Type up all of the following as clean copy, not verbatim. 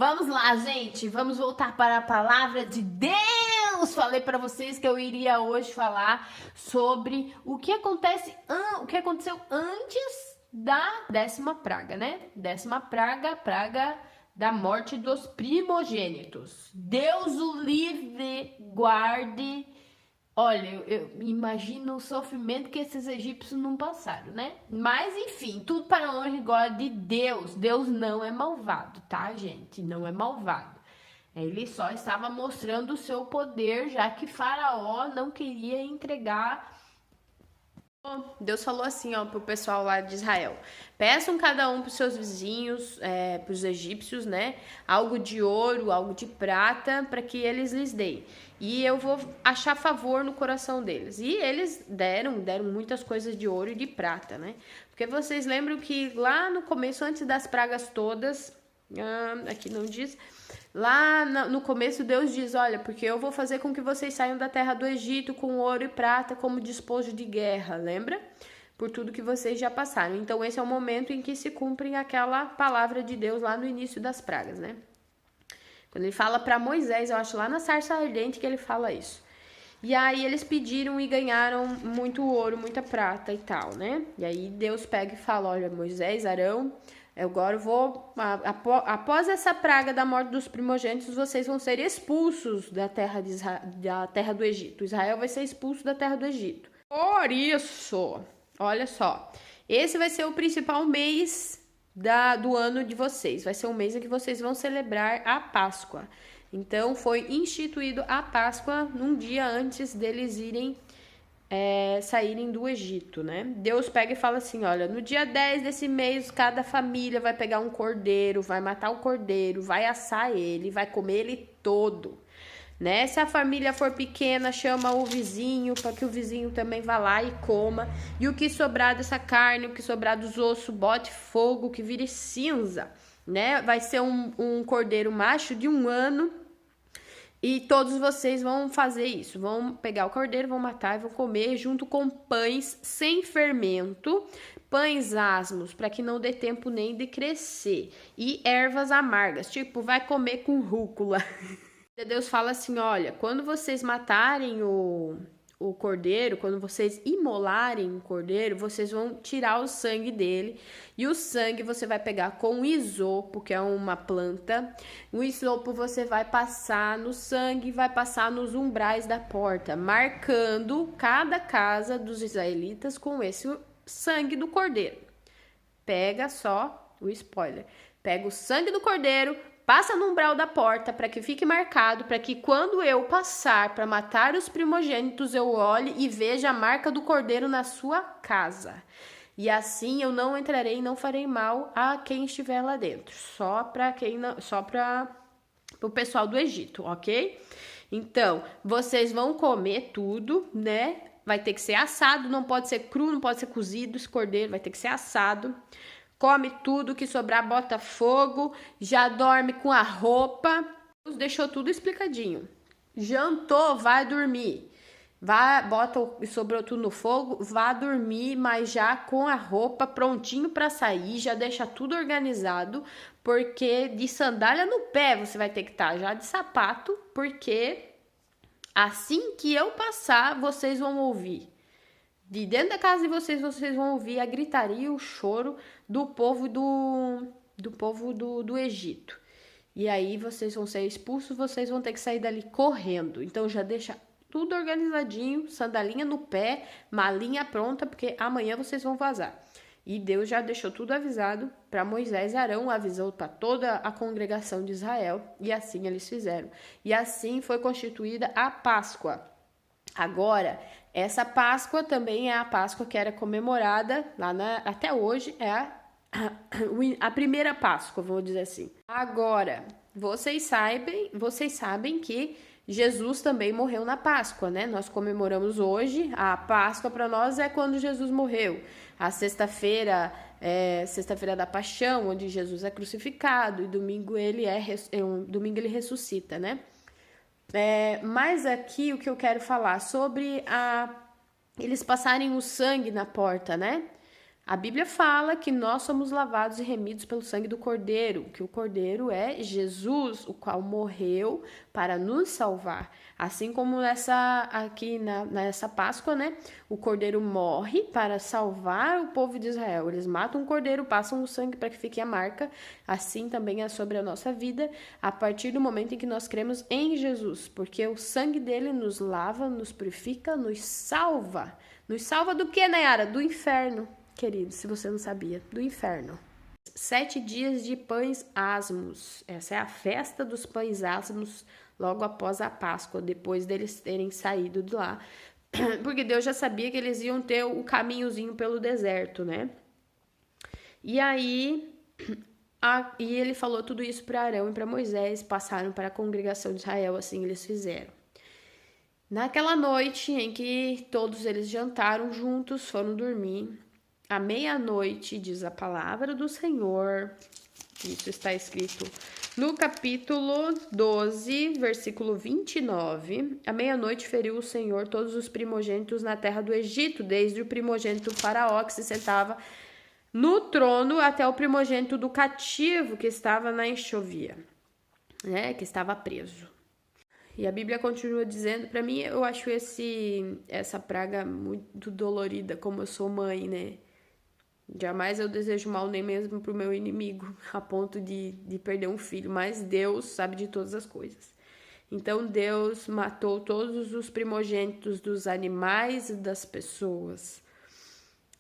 Vamos lá, gente. Vamos voltar para a palavra de Deus. Falei para vocês que eu iria hoje falar sobre o que aconteceu antes da 10ª praga, né? 10ª praga, praga da morte dos primogênitos. Deus o livre, guarde. Olha, eu imagino o sofrimento que esses egípcios não passaram, né? Mas, enfim, tudo para a honra e glória de Deus. Deus não é malvado, tá, gente? Não é malvado. Ele só estava mostrando o seu poder, já que Faraó não queria entregar. Deus falou assim, ó, pro pessoal lá de Israel: peçam cada um pros seus vizinhos, pros egípcios, né, algo de ouro, algo de prata, para que eles lhes deem. E eu vou achar favor no coração deles. E eles deram muitas coisas de ouro e de prata, né? Porque vocês lembram que lá no começo, antes das pragas todas, aqui não diz. Lá no começo Deus diz: olha, porque eu vou fazer com que vocês saiam da terra do Egito com ouro e prata como despojo de guerra, lembra? Por tudo que vocês já passaram. Então esse é o momento em que se cumpre aquela palavra de Deus lá no início das pragas, né? Quando ele fala para Moisés, eu acho lá na sarça ardente que ele fala isso. E aí eles pediram e ganharam muito ouro, muita prata e tal, né? E aí Deus pega e fala: olha, Moisés, Arão, agora eu vou, após essa praga da morte dos primogênitos, vocês vão ser expulsos da terra do Egito. Israel vai ser expulso da terra do Egito. Por isso, olha só, esse vai ser o principal mês do ano de vocês. Vai ser um mês em que vocês vão celebrar a Páscoa. Então, foi instituído a Páscoa num dia antes deles saírem do Egito, né? Deus pega e fala assim: olha, no dia 10 desse mês, cada família vai pegar um cordeiro, vai matar o cordeiro, vai assar ele, vai comer ele todo, né? Se a família for pequena, chama o vizinho, para que o vizinho também vá lá e coma. E o que sobrar dessa carne, o que sobrar dos ossos, bote fogo, que vire cinza, né? Vai ser um cordeiro macho de 1 ano. E todos vocês vão fazer isso, vão pegar o cordeiro, vão matar e vão comer junto com pães sem fermento, pães asmos, para que não dê tempo nem de crescer, e ervas amargas, tipo, vai comer com rúcula. Deus fala assim: olha, quando vocês matarem o cordeiro, quando vocês imolarem o cordeiro, vocês vão tirar o sangue dele, e o sangue você vai pegar com isopo, que é uma planta. O isopo você vai passar no sangue, vai passar nos umbrais da porta, marcando cada casa dos israelitas com esse sangue do cordeiro. Pega só o spoiler, pega o sangue do cordeiro, passa no umbral da porta para que fique marcado, para que quando eu passar para matar os primogênitos, eu olhe e veja a marca do cordeiro na sua casa. E assim eu não entrarei e não farei mal a quem estiver lá dentro, só para o pessoal do Egito, ok? Então, vocês vão comer tudo, né? Vai ter que ser assado, não pode ser cru, não pode ser cozido, esse cordeiro vai ter que ser assado. Come tudo que sobrar, bota fogo, já dorme com a roupa. Deixou tudo explicadinho. Jantou, vai dormir. Sobrou tudo no fogo, vá dormir, mas já com a roupa prontinho para sair, já deixa tudo organizado, porque de sandália no pé você vai ter que estar já de sapato, porque assim que eu passar, vocês vão ouvir. De dentro da casa de vocês vão ouvir a gritaria e o choro do povo do Egito. E aí vocês vão ser expulsos, vocês vão ter que sair dali correndo. Então já deixa tudo organizadinho, sandalinha no pé, malinha pronta, porque amanhã vocês vão vazar. E Deus já deixou tudo avisado para Moisés e Arão, avisou para toda a congregação de Israel, e assim eles fizeram. E assim foi constituída a Páscoa. Agora, essa Páscoa também é a Páscoa que era comemorada até hoje, é a primeira Páscoa, vou dizer assim. Agora, vocês sabem que Jesus também morreu na Páscoa, né? Nós comemoramos hoje, a Páscoa para nós é quando Jesus morreu. A sexta-feira é sexta-feira da Paixão, onde Jesus é crucificado, e domingo ele ressuscita, né? Mas aqui o que eu quero falar sobre eles passarem o sangue na porta, né? A Bíblia fala que nós somos lavados e remidos pelo sangue do Cordeiro, que o Cordeiro é Jesus, o qual morreu para nos salvar. Assim como nessa Páscoa, né? O Cordeiro morre para salvar o povo de Israel. Eles matam o Cordeiro, passam o sangue para que fique a marca. Assim também é sobre a nossa vida, a partir do momento em que nós cremos em Jesus, porque o sangue dele nos lava, nos purifica, nos salva. Nos salva do que, Nayara? Do inferno, querido, se você não sabia, do inferno. 7 dias de pães asmos. Essa é a festa dos pães asmos, logo após a Páscoa, depois deles terem saído de lá. Porque Deus já sabia que eles iam ter o caminhozinho pelo deserto, né? E aí, e ele falou tudo isso para Arão e para Moisés, passaram para a congregação de Israel, assim eles fizeram. Naquela noite em que todos eles jantaram juntos, foram dormir, à meia-noite, diz a palavra do Senhor, isso está escrito no capítulo 12, versículo 29, à meia-noite feriu o Senhor todos os primogênitos na terra do Egito, desde o primogênito faraó que se sentava no trono até o primogênito do cativo que estava na enxovia, né, que estava preso. E a Bíblia continua dizendo, para mim, eu acho essa praga muito dolorida, como eu sou mãe, né? Jamais eu desejo mal nem mesmo pro meu inimigo, a ponto de perder um filho, mas Deus sabe de todas as coisas. Então Deus matou todos os primogênitos dos animais e das pessoas.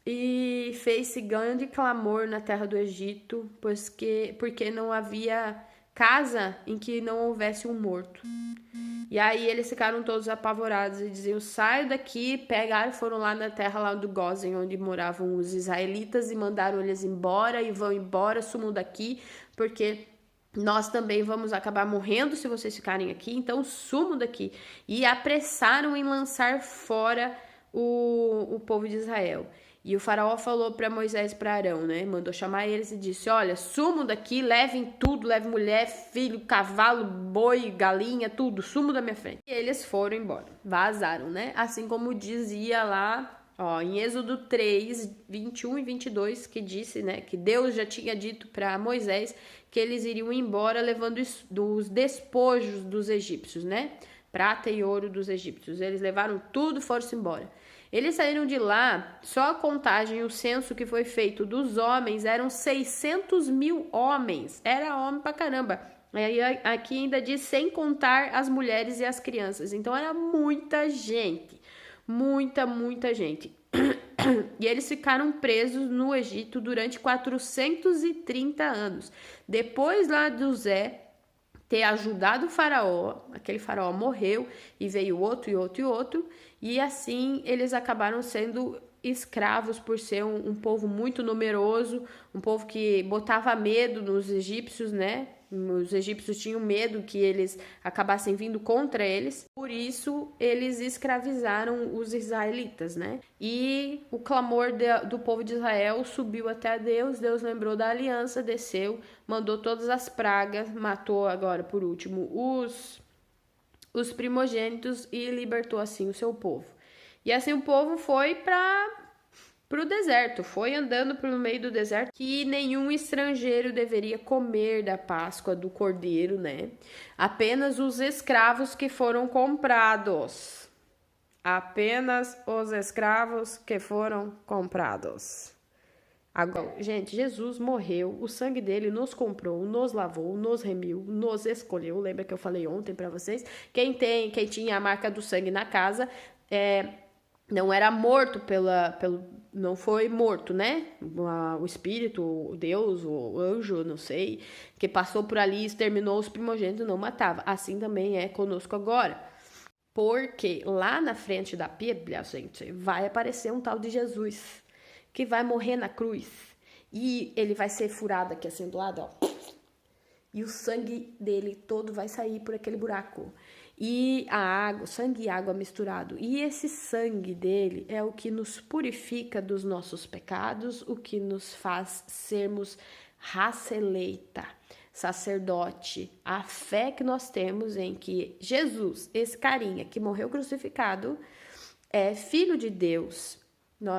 E fez-se grande clamor na terra do Egito, porque não havia casa em que não houvesse um morto. E aí eles ficaram todos apavorados e diziam, saio daqui, pegaram e foram lá na terra lá do Gósen, onde moravam os israelitas, e mandaram eles embora, e vão embora, sumam daqui, porque nós também vamos acabar morrendo se vocês ficarem aqui, então sumam daqui. E apressaram em lançar fora o povo de Israel. E o faraó falou para Moisés e para Arão, né? Mandou chamar eles e disse, olha, sumam daqui, levem tudo, levem mulher, filho, cavalo, boi, galinha, tudo, sumam da minha frente. E eles foram embora, vazaram, né? Assim como dizia lá, ó, em Êxodo 3, 21 e 22, que disse, né? Que Deus já tinha dito para Moisés que eles iriam embora levando os despojos dos egípcios, né? Prata e ouro dos egípcios. Eles levaram tudo e foram-se embora. Eles saíram de lá, só a contagem, o censo que foi feito dos homens, eram 600 mil homens. Era homem pra caramba. Aí aqui ainda diz sem contar as mulheres e as crianças. Então era muita gente. Muita gente. E eles ficaram presos no Egito durante 430 anos. Depois lá do Zé ter ajudado o faraó, aquele faraó morreu e veio outro e outro e outro, e assim eles acabaram sendo escravos por ser um povo muito numeroso, um povo que botava medo nos egípcios, né? Os egípcios tinham medo que eles acabassem vindo contra eles, por isso eles escravizaram os israelitas, né? E o clamor do povo de Israel subiu até Deus, Deus lembrou da aliança, desceu, mandou todas as pragas, matou agora por último os primogênitos e libertou assim o seu povo. E assim o povo foi para o deserto, foi andando pelo meio do deserto, que nenhum estrangeiro deveria comer da Páscoa do Cordeiro, né? Apenas os escravos que foram comprados. Apenas os escravos que foram comprados. Agora, gente, Jesus morreu, o sangue dele nos comprou, nos lavou, nos remiu, nos escolheu. Lembra que eu falei ontem para vocês? Quem tinha a marca do sangue na casa, não era morto não foi morto, né? O espírito, o Deus, o anjo, não sei, que passou por ali e exterminou os primogênitos, não matava. Assim também é conosco agora. Porque lá na frente da Bíblia, gente, vai aparecer um tal de Jesus, que vai morrer na cruz. E ele vai ser furado aqui assim do lado, ó. E o sangue dele todo vai sair por aquele buraco. E a água, sangue e água misturado. E esse sangue dele é o que nos purifica dos nossos pecados, o que nos faz sermos raça eleita, sacerdote. A fé que nós temos em que Jesus, esse carinha que morreu crucificado, é filho de Deus.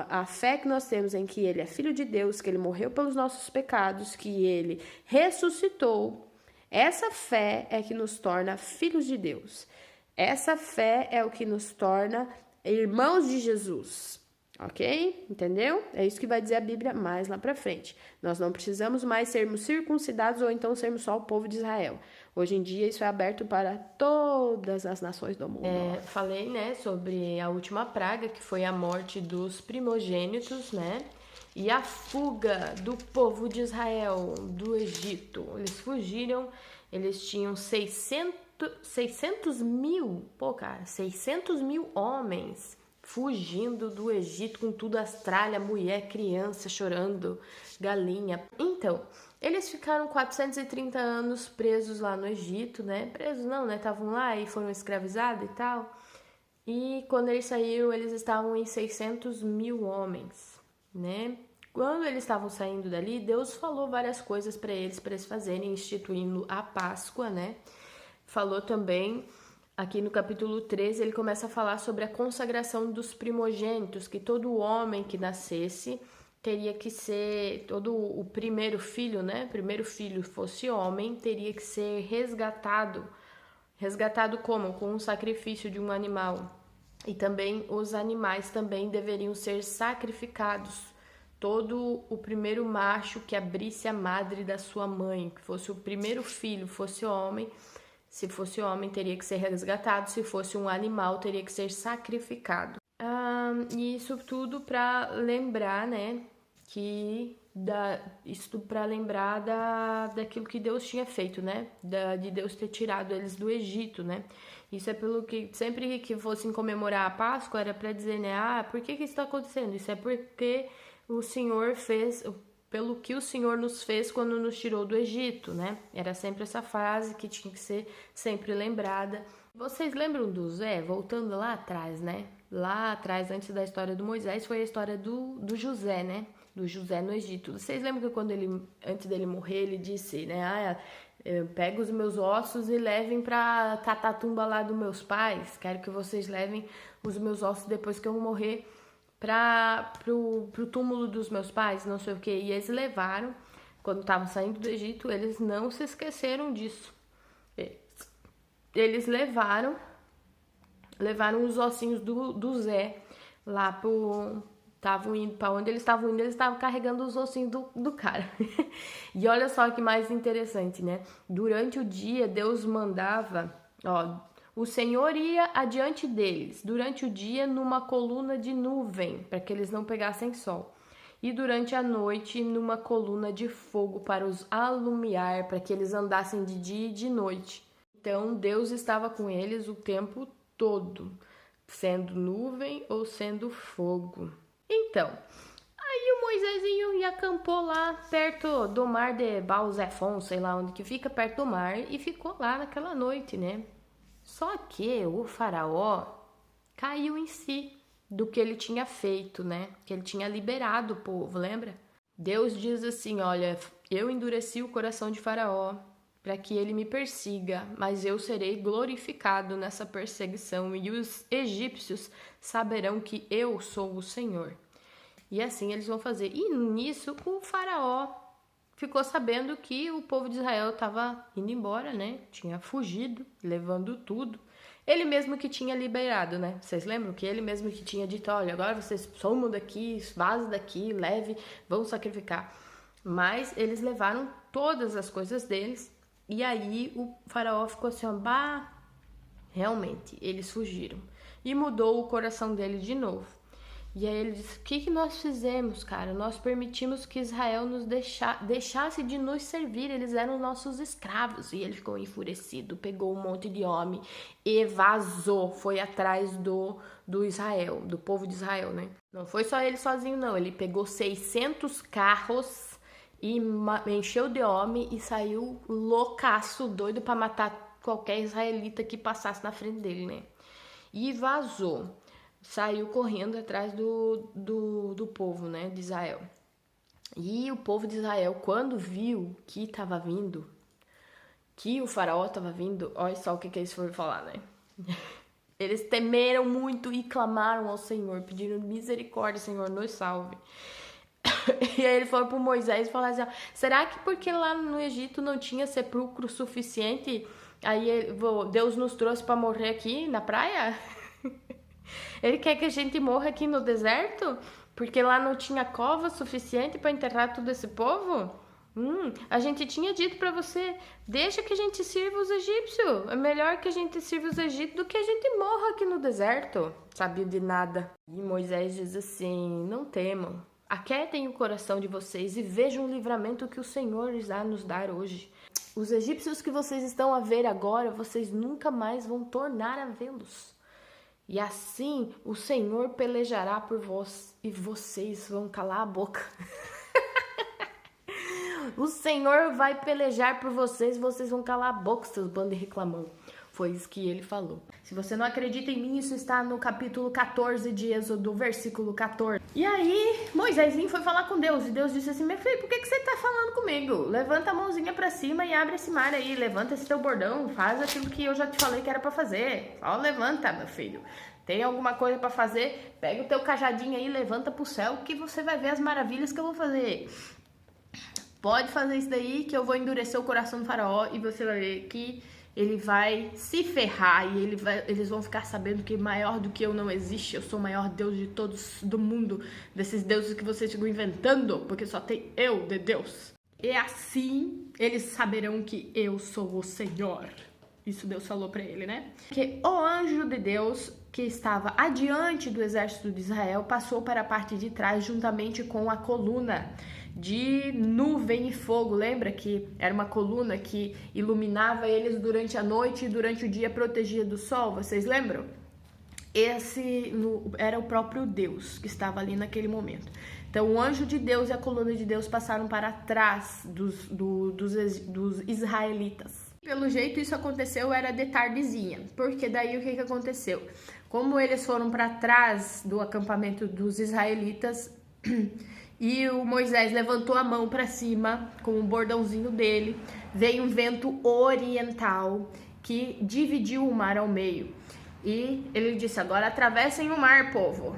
A fé que nós temos em que ele é filho de Deus, que ele morreu pelos nossos pecados, que ele ressuscitou, essa fé é que nos torna filhos de Deus. Essa fé é o que nos torna irmãos de Jesus. Ok? Entendeu? É isso que vai dizer a Bíblia mais lá pra frente. Nós não precisamos mais sermos circuncidados ou então sermos só o povo de Israel. Hoje em dia isso é aberto para todas as nações do mundo. Falei, né, sobre a última praga, que foi a morte dos primogênitos, né? E a fuga do povo de Israel do Egito. Eles fugiram, eles tinham 600 mil, 600 mil homens fugindo do Egito com tudo as tralhas, mulher, criança chorando, galinha. Então, eles ficaram 430 anos presos lá no Egito, né? Presos não, né? Estavam lá e foram escravizados e tal. E quando eles saíram, eles estavam em 600 mil homens, né? Quando eles estavam saindo dali, Deus falou várias coisas para eles fazerem, instituindo a Páscoa, né? Falou também, aqui no capítulo 13, ele começa a falar sobre a consagração dos primogênitos, que todo homem que nascesse teria que ser, todo o primeiro filho, né? Primeiro filho fosse homem, teria que ser resgatado. Resgatado como? Com um sacrifício de um animal. E também os animais também deveriam ser sacrificados. Todo o primeiro macho que abrisse a madre da sua mãe, que fosse o primeiro filho, fosse homem. Se fosse homem, teria que ser resgatado. Se fosse um animal, teria que ser sacrificado. E isso tudo para lembrar, né? Isso para lembrar daquilo que Deus tinha feito, né? De Deus ter tirado eles do Egito, né? Isso é pelo que sempre que fossem comemorar a Páscoa era para dizer, né? Por que isso está acontecendo? Isso é porque o Senhor fez, pelo que o Senhor nos fez quando nos tirou do Egito, né? Era sempre essa frase que tinha que ser sempre lembrada. Vocês lembram do Zé? Voltando lá atrás, né? Lá atrás, antes da história do Moisés, foi a história do José, né? Do José no Egito. Vocês lembram que quando antes dele morrer, ele disse, né? Pega os meus ossos e levem pra Catatumba lá dos meus pais. Quero que vocês levem os meus ossos depois que eu morrer pro túmulo dos meus pais, não sei o que. E eles levaram, quando estavam saindo do Egito, eles não se esqueceram disso. Eles levaram os ossinhos do Zé lá estavam indo para onde eles estavam carregando os ossinhos do cara. E olha só que mais interessante, né? Durante o dia, Deus mandava, o Senhor ia adiante deles, durante o dia numa coluna de nuvem, para que eles não pegassem sol. E durante a noite, numa coluna de fogo para os alumiar, para que eles andassem de dia e de noite. Então, Deus estava com eles o tempo todo, sendo nuvem ou sendo fogo. Então, aí o Moisésinho e acampou lá perto do mar de Baal-Zephon, sei lá onde que fica, perto do mar, e ficou lá naquela noite, né? Só que o faraó caiu em si do que ele tinha feito, né? Que ele tinha liberado o povo, lembra? Deus diz assim, olha, eu endureci o coração de faraó para que ele me persiga, mas eu serei glorificado nessa perseguição e os egípcios saberão que eu sou o Senhor. E assim eles vão fazer. E nisso o faraó ficou sabendo que o povo de Israel estava indo embora, né? Tinha fugido, levando tudo. Ele mesmo que tinha liberado, né? Vocês lembram que ele mesmo que tinha dito, olha, agora vocês somam daqui, vazem daqui, leve, vão sacrificar. Mas eles levaram todas as coisas deles. E aí o faraó ficou assim, realmente, eles fugiram. E mudou o coração dele de novo. E aí ele disse, o que nós fizemos, cara? Nós permitimos que Israel nos deixasse de nos servir, eles eram nossos escravos. E ele ficou enfurecido, pegou um monte de homem e vazou, foi atrás do Israel, do povo de Israel, né? Não foi só ele sozinho, não. Ele pegou 600 carros e encheu de homem e saiu loucaço, doido para matar qualquer israelita que passasse na frente dele, né? E vazou. Saiu correndo atrás do povo, né, de Israel. E o povo de Israel, quando viu que estava vindo, que o faraó estava vindo, olha só o que eles foram falar, né? Eles temeram muito e clamaram ao Senhor, pedindo misericórdia, Senhor, nos salve. E aí ele falou para Moisés e falou assim, será que porque lá no Egito não tinha sepulcro suficiente, aí Deus nos trouxe para morrer aqui na praia? Ele quer que a gente morra aqui no deserto? Porque lá não tinha cova suficiente para enterrar todo esse povo? A gente tinha dito para você, deixa que a gente sirva os egípcios. É melhor que a gente sirva os egípcios do que a gente morra aqui no deserto. Sabia de nada. E Moisés diz assim, não temam. Aquietem o coração de vocês e vejam o livramento que o Senhor irá nos dar hoje. Os egípcios que vocês estão a ver agora, vocês nunca mais vão tornar a vê-los. E assim o Senhor pelejará por vós e vocês vão calar a boca. O Senhor vai pelejar por vocês, vocês vão calar a boca, seus bandos de reclamão. Foi isso que ele falou. Se você não acredita em mim, isso está no capítulo 14 de Êxodo, versículo 14. E aí, Moisésinho foi falar com Deus. E Deus disse assim, meu filho, por que você está falando comigo? Levanta a mãozinha pra cima e abre esse mar aí. Levanta esse teu bordão, faz aquilo que eu já te falei que era pra fazer. Só levanta, meu filho. Tem alguma coisa pra fazer? Pega o teu cajadinho aí, levanta pro céu que você vai ver as maravilhas que eu vou fazer. Pode fazer isso daí que eu vou endurecer o coração do faraó e você vai ver que ele vai se ferrar e eles vão ficar sabendo que maior do que eu não existe. Eu sou o maior Deus de todos do mundo, desses deuses que vocês ficam inventando, porque só tem eu de Deus. E assim eles saberão que eu sou o Senhor. Isso Deus falou pra ele, né? Que o anjo de Deus que estava adiante do exército de Israel passou para a parte de trás juntamente com a coluna de nuvem e fogo. Lembra que era uma coluna que iluminava eles durante a noite e durante o dia protegia do sol? Vocês lembram? Esse era o próprio Deus que estava ali naquele momento. Então o anjo de Deus e a coluna de Deus passaram para trás dos israelitas. Pelo jeito isso aconteceu era de tardezinha, porque daí o que aconteceu? Como eles foram para trás do acampamento dos israelitas e o Moisés levantou a mão para cima com o bordãozinho dele, veio um vento oriental que dividiu o mar ao meio. E ele disse, agora atravessem o mar, povo.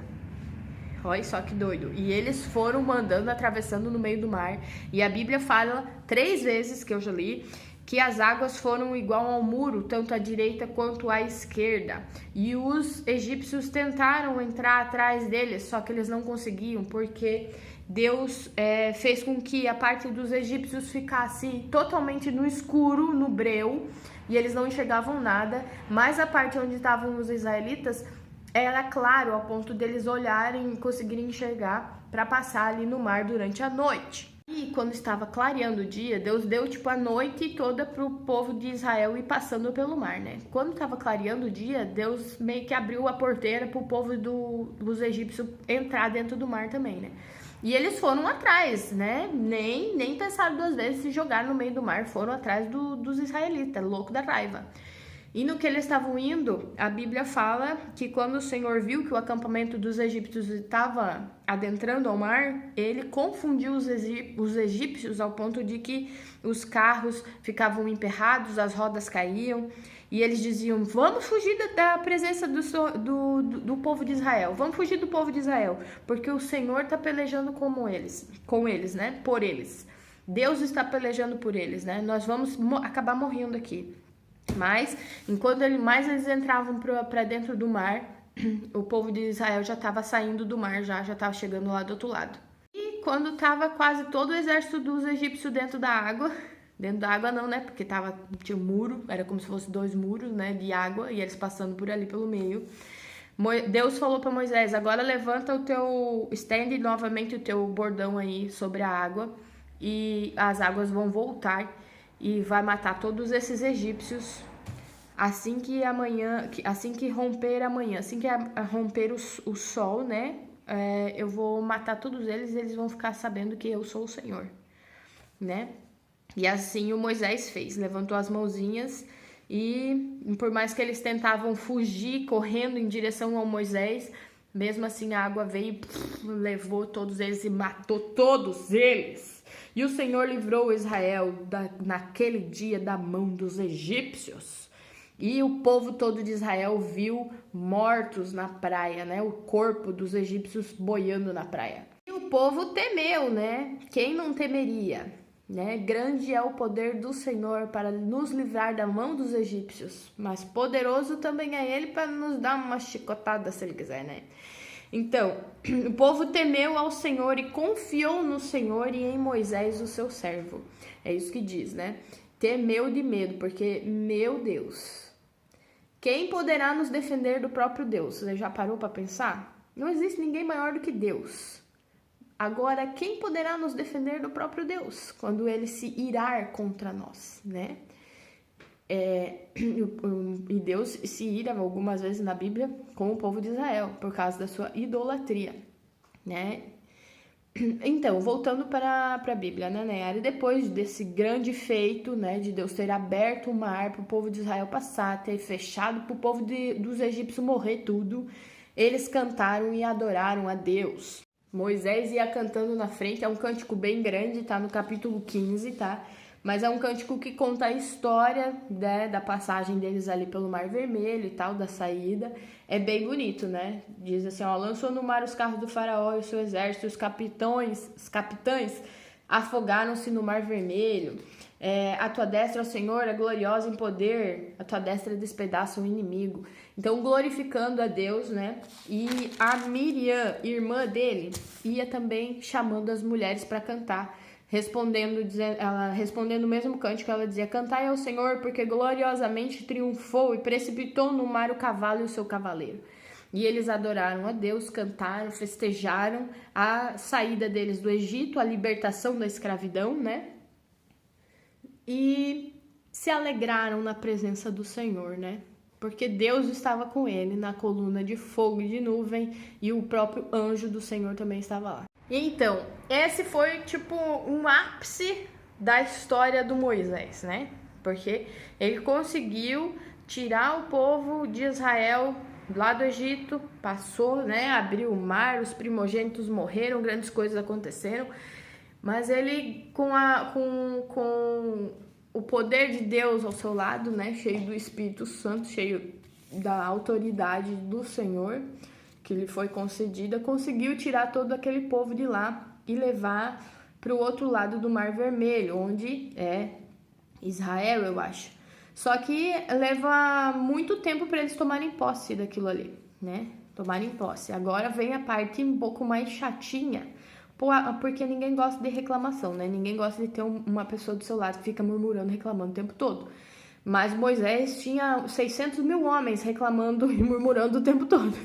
Olha só que doido. E eles foram mandando, atravessando no meio do mar. E a Bíblia fala 3 vezes, que eu já li, que as águas foram igual ao muro, tanto à direita quanto à esquerda. E os egípcios tentaram entrar atrás deles, só que eles não conseguiam, porque Deus fez com que a parte dos egípcios ficasse totalmente no escuro, no breu, e eles não enxergavam nada, mas a parte onde estavam os israelitas era claro, ao ponto deles olharem e conseguirem enxergar para passar ali no mar durante a noite. E quando estava clareando o dia, Deus deu a noite toda pro povo de Israel ir passando pelo mar, né? Quando estava clareando o dia, Deus meio que abriu a porteira pro povo dos egípcios entrar dentro do mar também, né? E eles foram atrás, né? Nem pensaram 2 vezes se jogar no meio do mar, foram atrás dos israelitas, louco da raiva. E no que eles estavam indo, a Bíblia fala que quando o Senhor viu que o acampamento dos egípcios estava adentrando ao mar, ele confundiu os egípcios ao ponto de que os carros ficavam emperrados, as rodas caíam, e eles diziam, vamos fugir da presença do povo de Israel, vamos fugir do povo de Israel, porque o Senhor está pelejando com eles, né? Por eles. Deus está pelejando por eles, né? Nós vamos acabar morrendo aqui. Mas, enquanto eles entravam para dentro do mar, o povo de Israel já estava saindo do mar, já estava chegando lá do outro lado. E quando estava quase todo o exército dos egípcios dentro da água não, né, porque tinha um muro, era como se fosse 2 muros, né, de água, e eles passando por ali pelo meio, Deus falou para Moisés, agora levanta estende novamente o teu bordão aí sobre a água, e as águas vão voltar, e vai matar todos esses egípcios assim que romper amanhã, assim que romper o sol, né? Eu vou matar todos eles e eles vão ficar sabendo que eu sou o Senhor, né? E assim o Moisés fez, levantou as mãozinhas e por mais que eles tentavam fugir correndo em direção ao Moisés, mesmo assim a água veio e levou todos eles e matou todos eles. E o Senhor livrou Israel naquele dia da mão dos egípcios. E o povo todo de Israel viu mortos na praia, né? O corpo dos egípcios boiando na praia. E o povo temeu, né? Quem não temeria? Né? Grande é o poder do Senhor para nos livrar da mão dos egípcios, mas poderoso também é ele para nos dar uma chicotada se ele quiser, né? Então, o povo temeu ao Senhor e confiou no Senhor e em Moisés, o seu servo. É isso que diz, né? Temeu de medo, porque, meu Deus, quem poderá nos defender do próprio Deus? Você já parou para pensar? Não existe ninguém maior do que Deus. Agora, quem poderá nos defender do próprio Deus quando ele se irar contra nós, né? E Deus se ira algumas vezes na Bíblia com o povo de Israel por causa da sua idolatria, né? Então, voltando para a Bíblia, né, Nayara? Depois desse grande feito, né, de Deus ter aberto o mar para o povo de Israel passar, ter fechado para o povo dos egípcios morrer tudo, eles cantaram e adoraram a Deus. Moisés ia cantando na frente, é um cântico bem grande, tá no capítulo 15, tá? Mas é um cântico que conta a história, né, da passagem deles ali pelo Mar Vermelho e tal, da saída. É bem bonito, né? Diz assim, ó, lançou no mar os carros do faraó e o seu exército, os capitães afogaram-se no Mar Vermelho. A tua destra, ó Senhor, é gloriosa em poder, a tua destra despedaça o inimigo. Então, glorificando a Deus, né? E a Miriam, irmã dele, ia também chamando as mulheres para cantar. Respondendo o mesmo cântico, ela dizia, cantai ao Senhor, porque gloriosamente triunfou e precipitou no mar o cavalo e o seu cavaleiro. E eles adoraram a Deus, cantaram, festejaram a saída deles do Egito, a libertação da escravidão, né? E se alegraram na presença do Senhor, né? Porque Deus estava com ele na coluna de fogo e de nuvem, e o próprio anjo do Senhor também estava lá. Então, esse foi tipo um ápice da história do Moisés, né? Porque ele conseguiu tirar o povo de Israel lá do Egito, passou, né? Abriu o mar, os primogênitos morreram, grandes coisas aconteceram. Mas ele, com o poder de Deus ao seu lado, né? Cheio do Espírito Santo, cheio da autoridade do Senhor, que lhe foi concedida, conseguiu tirar todo aquele povo de lá e levar para o outro lado do Mar Vermelho, onde é Israel, eu acho. Só que leva muito tempo para eles tomarem posse daquilo ali, né? Tomarem posse. Agora vem a parte um pouco mais chatinha, porque ninguém gosta de reclamação, né? Ninguém gosta de ter uma pessoa do seu lado que fica murmurando, reclamando o tempo todo. Mas Moisés tinha 600 mil homens reclamando e murmurando o tempo todo.